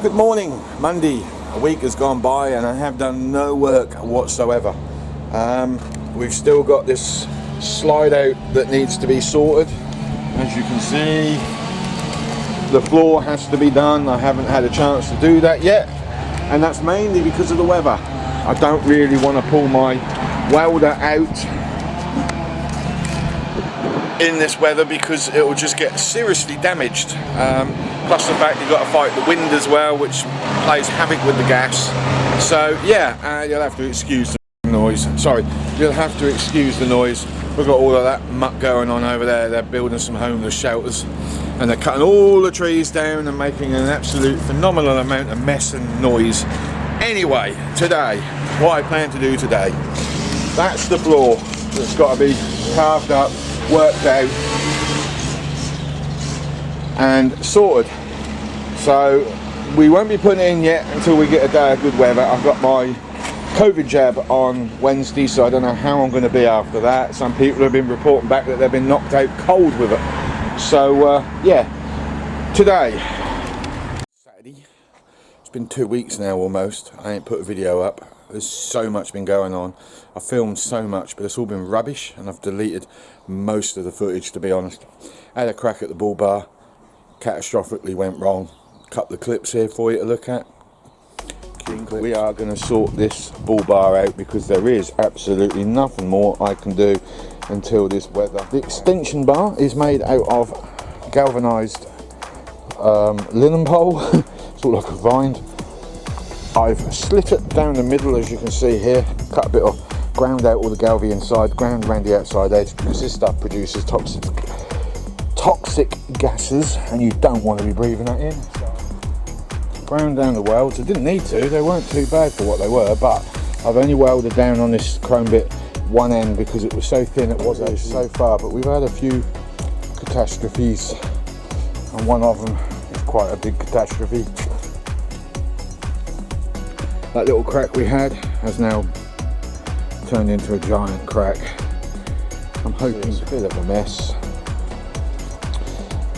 Good morning, Monday. A week has gone by and I have done no work whatsoever. We've still got this slide out that needs to be sorted. As you can see, the floor has to be done. I haven't had a chance to do that yet, and that's mainly because of the weather. I don't really want to pull my welder out in this weather because it will just get seriously damaged. Plus the fact you've got to fight the wind as well, which plays havoc with the gas. So yeah, you'll have to excuse the noise. Sorry, you'll have to excuse the noise. We've got all of that muck going on over there. They're building some homeless shelters and they're cutting all the trees down and making an absolute phenomenal amount of mess and noise. Anyway, today, what I plan to do today, that's the floor that's got to be carved up, worked out and sorted. So we won't be putting it in yet until we get a day of good weather. I've got my COVID jab on Wednesday, so I don't know how I'm going to be after that. Some people have been reporting back that they've been knocked out cold with it. So yeah, today, Saturday, it's been 2 weeks now almost. I ain't put a video up. There's so much been going on. I filmed so much, but it's all been rubbish, and I've deleted most of the footage, to be honest. I had a crack at the bull bar, catastrophically went wrong. Cut the clips here for you to look at. We are going to sort this bull bar out because there is absolutely nothing more I can do until this weather. The extension bar is made out of galvanised linen pole. It's all I could find. I've slit it down the middle, as you can see here, cut a bit off, ground out all the galvy inside, ground around the outside edge, because this stuff produces toxic gases and you don't want to be breathing that in. So, ground down the welds. I didn't need to, they weren't too bad for what they were, but I've only welded down on this chrome bit one end because it was so thin, it was actually so far. But we've had a few catastrophes and one of them is quite a big catastrophe. That little crack we had has now turned into a giant crack. I'm hoping it's a bit of a mess.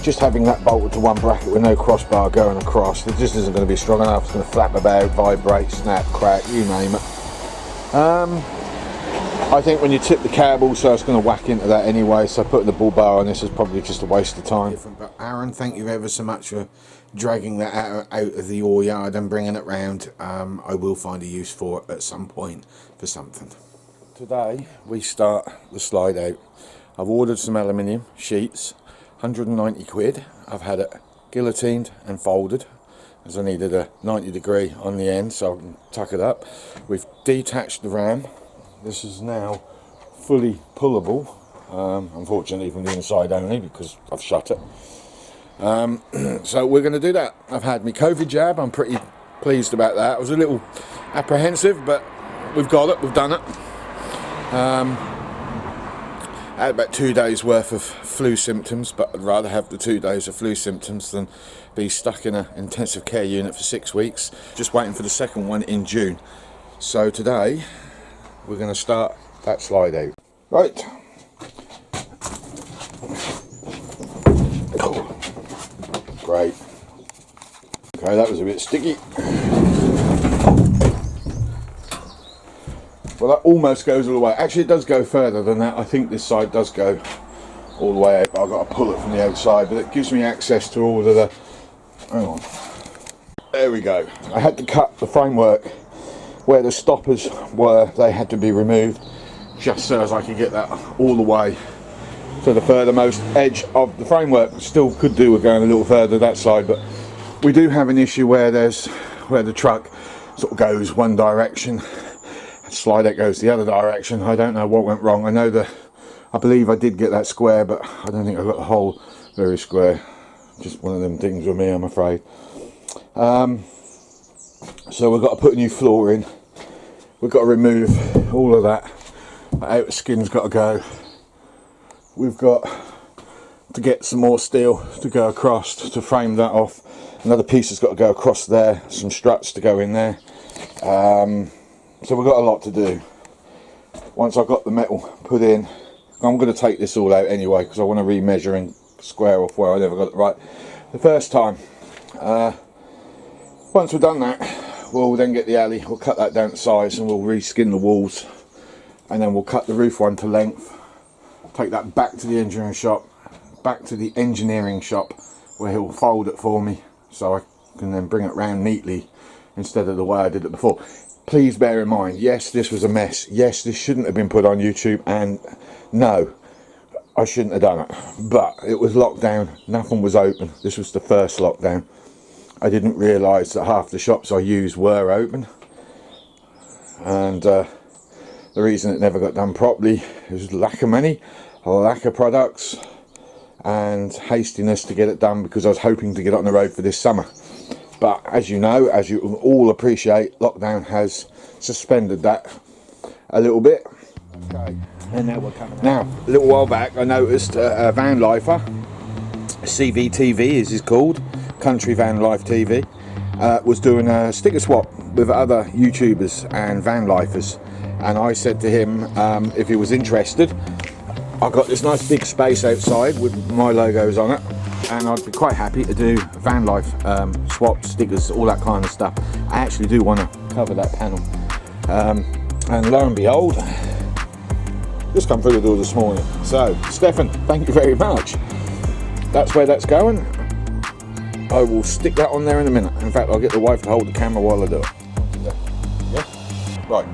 Just having that bolted to one bracket with no crossbar going across, it just isn't going to be strong enough. It's going to flap about, vibrate, snap, crack, you name it. I think when you tip the cab also it's going to whack into that anyway, so putting the bull bar on this is probably just a waste of time. But Aaron, thank you ever so much for dragging that out of the ore yard and bringing it round. I will find a use for it at some point for something. Today we start the slide out. I've ordered some aluminium sheets, 190 quid. I've had it guillotined and folded as I needed a 90 degree on the end so I can tuck it up. We've detached the ram. This is now fully pullable, unfortunately from the inside only because I've shut it. So we're going to do that. I've had my COVID jab. I'm pretty pleased about that. I was a little apprehensive, but we've got it, we've done it. I had about 2 days worth of flu symptoms, but I'd rather have the 2 days of flu symptoms than be stuck in an intensive care unit for 6 weeks. Just waiting for the second one in June. So today we're going to start that slide out. Right. Oh, great. Okay, that was a bit sticky. Well, that almost goes all the way. Actually, it does go further than that. I think this side does go all the way out, but I've got to pull it from the outside. But it gives me access to all of the... Hang on. There we go. I had to cut the framework where the stoppers were. They had to be removed just so as I could get that all the way to the furthermost edge of the framework. Still could do with going a little further that side, but we do have an issue where the truck sort of goes one direction, slide out goes the other direction. I don't know what went wrong. I believe I did get that square, but I don't think I got the hole very square. Just one of them things with me, I'm afraid. So we've got to put a new floor in. We've got to remove all of that. The outer skin's got to go. We've got to get some more steel to go across to frame that off. Another piece has got to go across there. Some struts to go in there. So we've got a lot to do. Once I've got the metal put in, I'm going to take this all out anyway because I want to remeasure and square off where I never got it right the first time. Well, Once we've done that, we'll then get the alley, we'll cut that down to size and we'll reskin the walls, and then we'll cut the roof one to length, take that back to the engineering shop, where he'll fold it for me so I can then bring it round neatly instead of the way I did it before. Please bear in mind, yes, this was a mess, yes, this shouldn't have been put on YouTube, and no, I shouldn't have done it, but it was lockdown, nothing was open. This was the first lockdown. I didn't realise that half the shops I used were open, and the reason it never got done properly is lack of money, lack of products, and hastiness to get it done, because I was hoping to get it on the road for this summer. But as you know, as you all appreciate, lockdown has suspended that a little bit. Okay. And now we're coming. Now, a little while back, I noticed a van lifer, CVTV is his called, Country Van Life TV, was doing a sticker swap with other YouTubers and van lifers. And I said to him if he was interested. I've got this nice big space outside with my logos on it, and I'd be quite happy to do van life swaps, stickers, all that kind of stuff. I actually do want to cover that panel, and lo and behold, just come through the door this morning. So Stefan, thank you very much. That's where that's going. I will stick that on there in a minute. In fact, I'll get the wife to hold the camera while I do it. Yeah, right,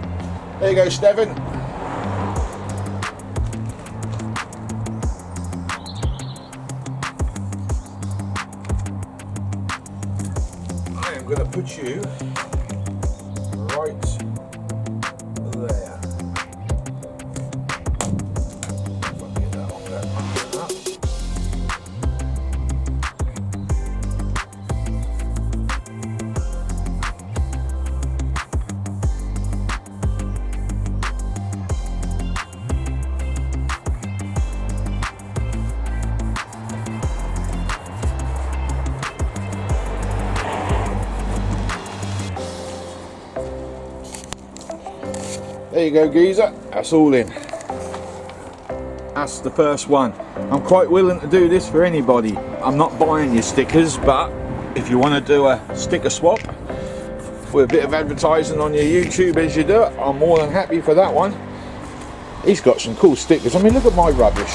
there you go, Stefan. I'm going to put you right there. If I can get that on there. There you go, geezer, that's all in. That's the first one. I'm quite willing to do this for anybody. I'm not buying your stickers, but if you want to do a sticker swap with a bit of advertising on your YouTube as you do it, I'm more than happy for that one. He's got some cool stickers. I mean, look at my rubbish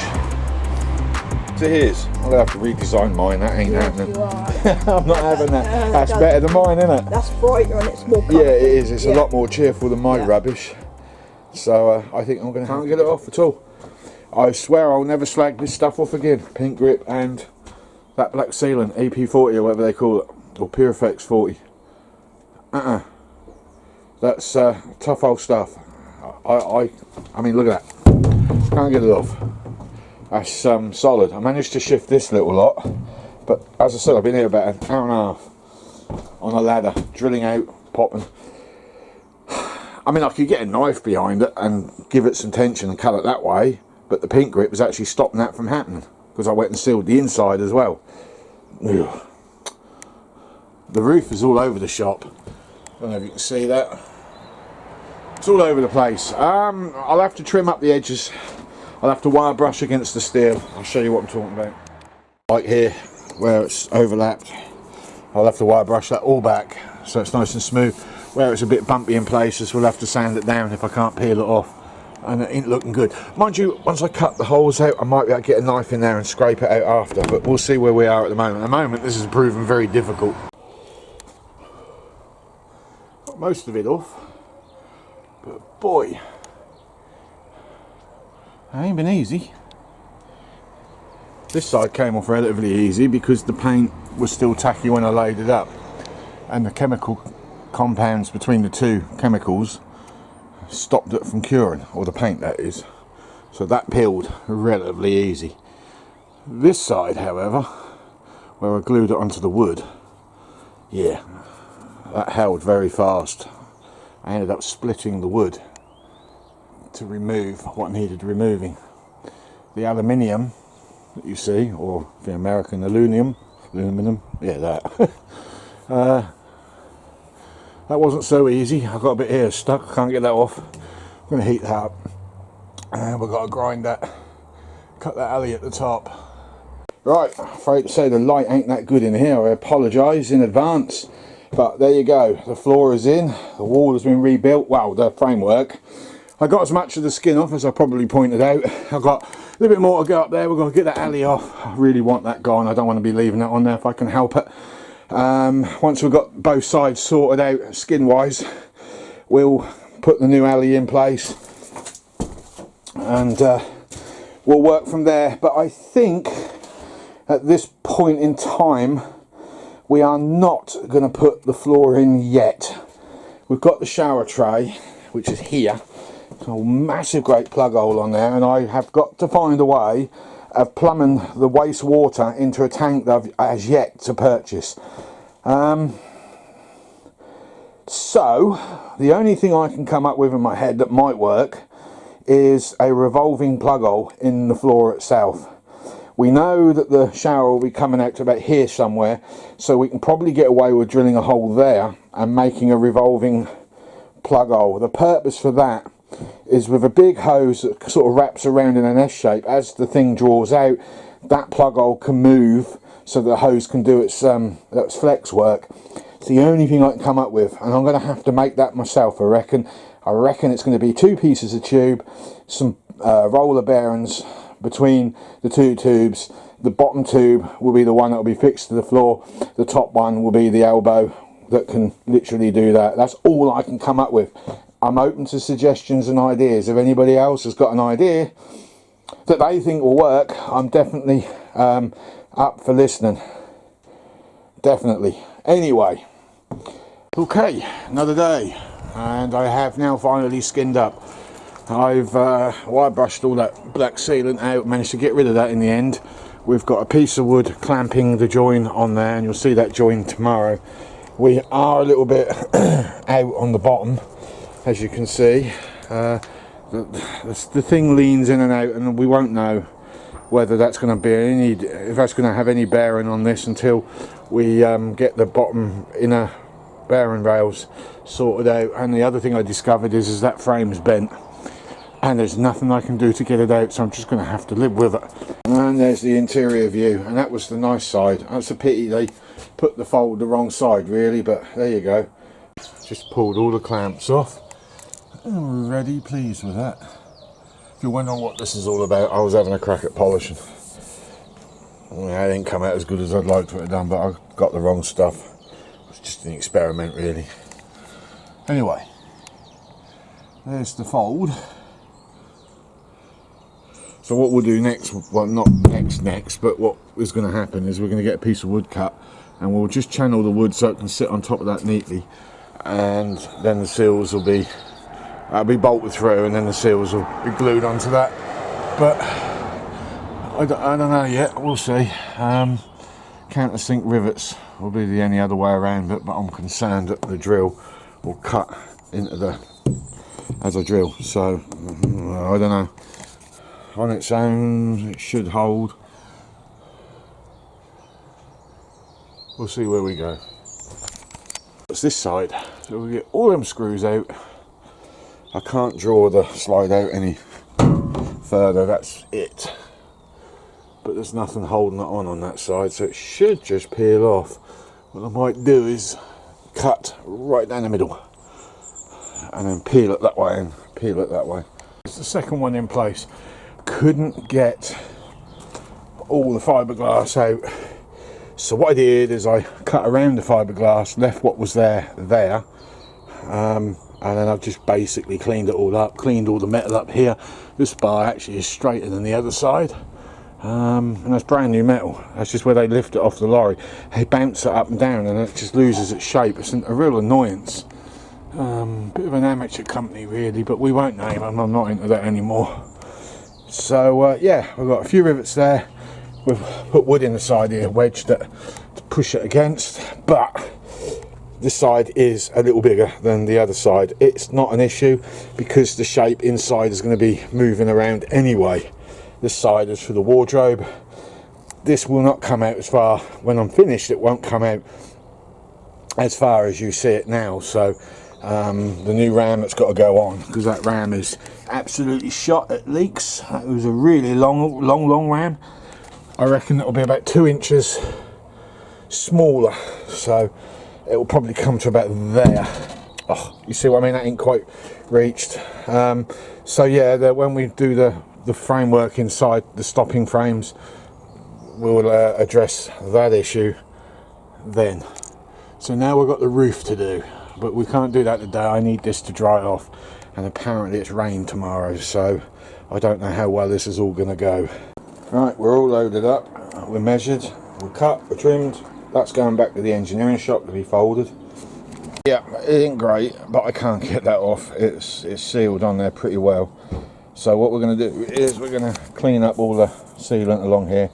to his. I'm going to have to redesign mine, that ain't happening. I'm not having that. That's better than mine, isn't it? That's brighter and it's more colourful. Yeah, it is. It's a lot more cheerful than my rubbish. So I think I'm going to have to get it off at all. I swear I'll never slag this stuff off again. Pink grip and that black sealant, EP40 or whatever they call it, or Pureflex 40. That's tough old stuff. I mean, look at that. Can't get it off. That's solid. I managed to shift this little lot, but as I said, I've been here about an hour and a half on a ladder, drilling out, popping. I mean, I could get a knife behind it and give it some tension and cut it that way, but the pink grip was actually stopping that from happening because I went and sealed the inside as well. Ugh. The roof is all over the shop. I don't know if you can see that. It's all over the place. I'll have to trim up the edges. I'll have to wire brush against the steel. I'll show you what I'm talking about. Like here, where it's overlapped, I'll have to wire brush that all back so it's nice and smooth. Where it's a bit bumpy in places, we'll have to sand it down if I can't peel it off, and it ain't looking good. Mind you, once I cut the holes out, I might be able to get a knife in there and scrape it out after, but we'll see where we are at the moment. At the moment, this has proven very difficult. Got most of it off, but boy, it ain't been easy. This side came off relatively easy because the paint was still tacky when I laid it up, and the chemical compounds between the two chemicals stopped it from curing, or the paint that is, so that peeled relatively easy. This side, however, where I glued it onto the wood, yeah, that held very fast. I ended up splitting the wood to remove what needed removing. The aluminium that you see, or the American aluminum, yeah, that that wasn't so easy. I've got a bit here stuck, I can't get that off. I'm going to heat that up, and we've got to grind that, cut that alley at the top. Right, afraid to say the light ain't that good in here. I apologise in advance. But there you go, the floor is in, the wall has been rebuilt, well, the framework. I got as much of the skin off as I probably pointed out. I've got a little bit more to go up there. We're going to get that alley off. I really want that gone. I don't want to be leaving that on there if I can help it. Once we've got both sides sorted out skin wise, we'll put the new alley in place and we'll work from there. But I think at this point in time we are not going to put the floor in yet. We've got the shower tray, which is here. A massive great plug hole on there, and I have got to find a way of plumbing the waste water into a tank that I've as yet to purchase. So the only thing I can come up with in my head that might work is a revolving plug hole in the floor itself. We know that the shower will be coming out to about here somewhere, so we can probably get away with drilling a hole there and making a revolving plug hole. The purpose for that is with a big hose that sort of wraps around in an S shape. As the thing draws out, that plug hole can move so the hose can do its flex work. It's the only thing I can come up with, and I'm going to have to make that myself. I reckon it's going to be 2 pieces of tube, some roller bearings between the 2 tubes. The bottom tube will be the one that will be fixed to the floor. The top one will be the elbow that can literally do that. That's all I can come up with. I'm open to suggestions and ideas. If anybody else has got an idea that they think will work, I'm definitely up for listening. Definitely. Anyway, okay, another day, and I have now finally skinned up. I've wire brushed all that black sealant out, managed to get rid of that in the end. We've got a piece of wood clamping the join on there, and you'll see that join tomorrow. We are a little bit out on the bottom, as you can see. The thing leans in and out, and we won't know whether that's going to be if that's going to have any bearing on this until we get the bottom inner bearing rails sorted out. And the other thing I discovered is that frame's bent, and there's nothing I can do to get it out, so I'm just going to have to live with it. And there's the interior view, and that was the nice side. That's a pity they put the fold the wrong side, really, but there you go. Just pulled all the clamps off, and we're ready. Pleased with that. If you're wondering what this is all about, I was having a crack at polishing. Yeah, it didn't come out as good as I'd like to have done, but I got the wrong stuff. It was just an experiment, really. Anyway, there's the fold. So what we'll do next, well, not next, but what is going to happen is we're going to get a piece of wood cut, and we'll just channel the wood so it can sit on top of that neatly, and then the seals will be bolted through, and then the seals will be glued onto that. But I don't know yet, we'll see. Countersink rivets will be the only other way around it, but I'm concerned that the drill will cut into as I drill, so I don't know. On its own it should hold. We'll see where we go. It's this side, so we get all them screws out. I can't draw the slide out any further, that's it. But there's nothing holding it on that side, so it should just peel off. What I might do is cut right down the middle and then peel it that way and peel it that way. It's the second one in place. Couldn't get all the fiberglass out, so what I did is I cut around the fiberglass, left what was there, and then I've just basically cleaned it all up, cleaned all the metal up here. This bar actually is straighter than the other side, and that's brand new metal. That's just where they lift it off the lorry. They bounce it up and down and it just loses its shape. It's a real annoyance. Bit of an amateur company really, but we won't name them, I'm not into that anymore. So yeah, we've got a few rivets there. We've put wood in the side here, wedged it to push it against, but this side is a little bigger than the other side. It's not an issue because the shape inside is going to be moving around anyway. This side is for the wardrobe. This will not come out as far, when I'm finished it won't come out as far as you see it now. So the new ram that's got to go on, because that ram is absolutely shot, it leaks. It was a really long ram. I reckon it'll be about 2 inches smaller, so it will probably come to about there. Oh, you see what I mean? That ain't quite reached. So yeah, when we do the framework inside the stopping frames, we'll address that issue then. So now we've got the roof to do, but we can't do that today. I need this to dry off, and apparently it's rain tomorrow, so I don't know how well this is all going to go. Right, we're all loaded up, we're measured, we're cut, we're trimmed. That's going back to the engineering shop to be folded. Yeah, it ain't great, but I can't get that off. It's sealed on there pretty well. So what we're going to do is we're going to clean up all the sealant along here,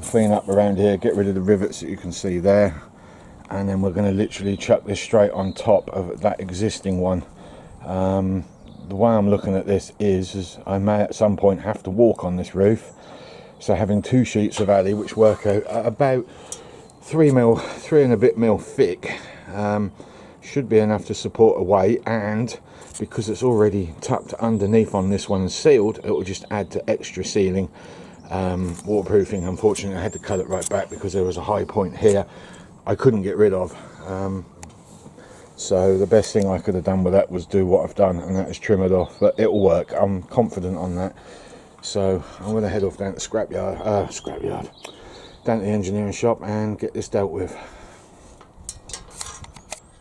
clean up around here, get rid of the rivets that you can see there, and then we're going to literally chuck this straight on top of that existing one. The way I'm looking at this is I may at some point have to walk on this roof, so having 2 sheets of alley which work out at about 3 and a bit mil thick should be enough to support a weight, and because it's already tucked underneath on this one and sealed, it will just add to extra sealing. Waterproofing, unfortunately I had to cut it right back because there was a high point here I couldn't get rid of, so the best thing I could have done with that was do what I've done, and that is trim it off, but it'll work, I'm confident on that. So I'm going to head off down to the scrapyard, down to the engineering shop and get this dealt with.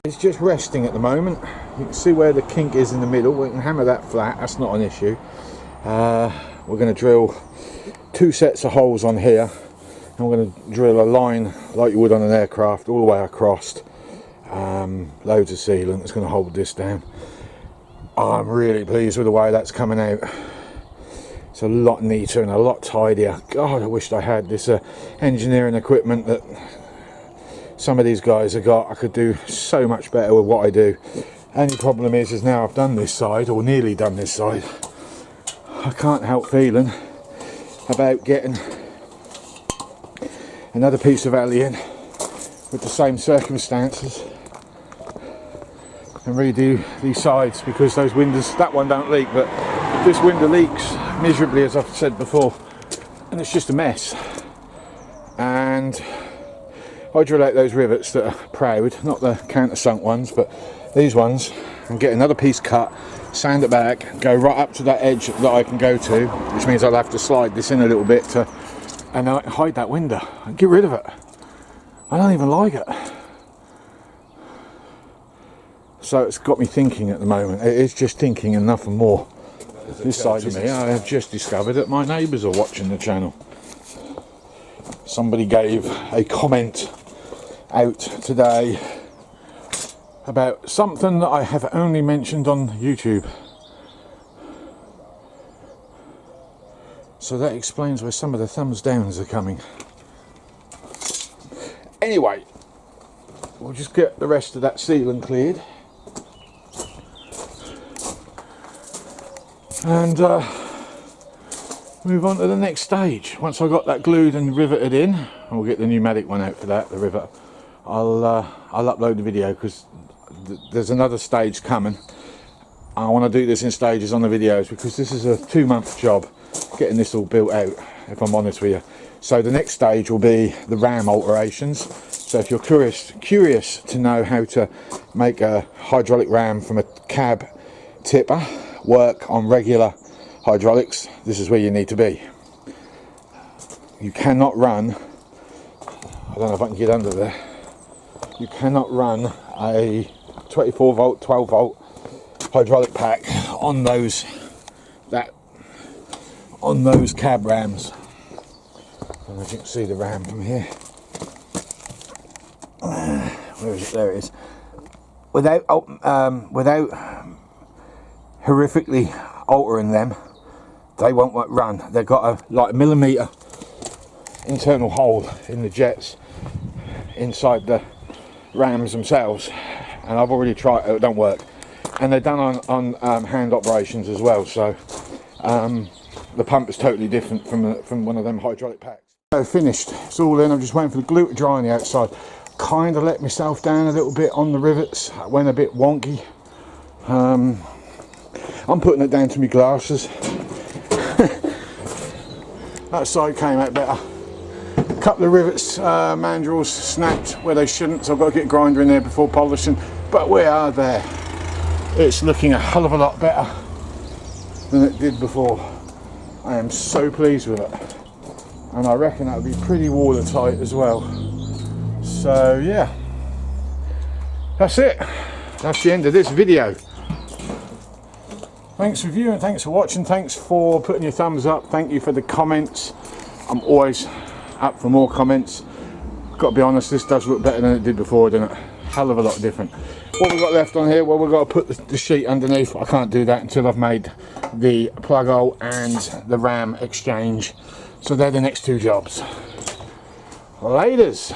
It's just resting at the moment. You can see where the kink is in the middle. We can hammer that flat, that's not an issue. We're going to drill 2 sets of holes on here, and we're going to drill a line like you would on an aircraft all the way across. Loads of sealant that's going to hold this down. I'm really pleased with the way that's coming out. It's a lot neater and a lot tidier. God, I wished I had this engineering equipment that some of these guys have got. I could do so much better with what I do. Only problem is now I've done this side, or nearly done this side, I can't help feeling about getting another piece of alley in with the same circumstances and redo these sides, because those windows, that one don't leak, but this window leaks miserably, as I've said before, and it's just a mess. And I drill out those rivets that are proud, not the countersunk ones, but these ones, and get another piece cut, sand it back, go right up to that edge that I can go to, which means I'll have to slide this in a little bit to, and I can hide that window and get rid of it. I don't even like it. So it's got me thinking at the moment. It is just thinking and nothing more. This side of me, I have just discovered that my neighbours are watching the channel. Somebody gave a comment out today about something that I have only mentioned on YouTube. So that explains where some of the thumbs downs are coming. Anyway, we'll just get the rest of that sealant cleared. And move on to the next stage. Once I've got that glued and riveted in, and we'll get the pneumatic one out for that, the rivet, I'll upload the video, because there's another stage coming. I want to do this in stages on the videos, because this is a 2-month job getting this all built out, if I'm honest with you. So the next stage will be the ram alterations. So if you're curious to know how to make a hydraulic ram from a cab tipper work on regular hydraulics, this is where you need to be. You cannot run, I don't know if I can get under there, you cannot run a 24 volt 12 volt hydraulic pack on those cab rams. I don't know if you can see the ram from here. Where is it? There it is. Without horrifically altering them, they won't run. They've got a millimetre internal hole in the jets inside the rams themselves, and I've already tried it, it don't work. And they're done on hand operations as well, so the pump is totally different from one of them hydraulic packs. So finished, it's all in. I'm just waiting for the glue to dry on the outside. Kind of let myself down a little bit on the rivets, I went a bit wonky. I'm putting it down to my glasses. That side came out better. A couple of rivets, mandrels snapped where they shouldn't, so I've got to get a grinder in there before polishing, but we are there. It's looking a hell of a lot better than it did before. I am so pleased with it, and I reckon that'll be pretty watertight as well. So yeah, that's it. That's the end of this video. Thanks for viewing, thanks for watching, thanks for putting your thumbs up, thank you for the comments. I'm always up for more comments. Got to be honest, this does look better than it did before, doesn't it? Hell of a lot different. What we've got left on here, well, we've got to put the sheet underneath. I can't do that until I've made the plug hole and the ram exchange. So they're the next two jobs. Laters.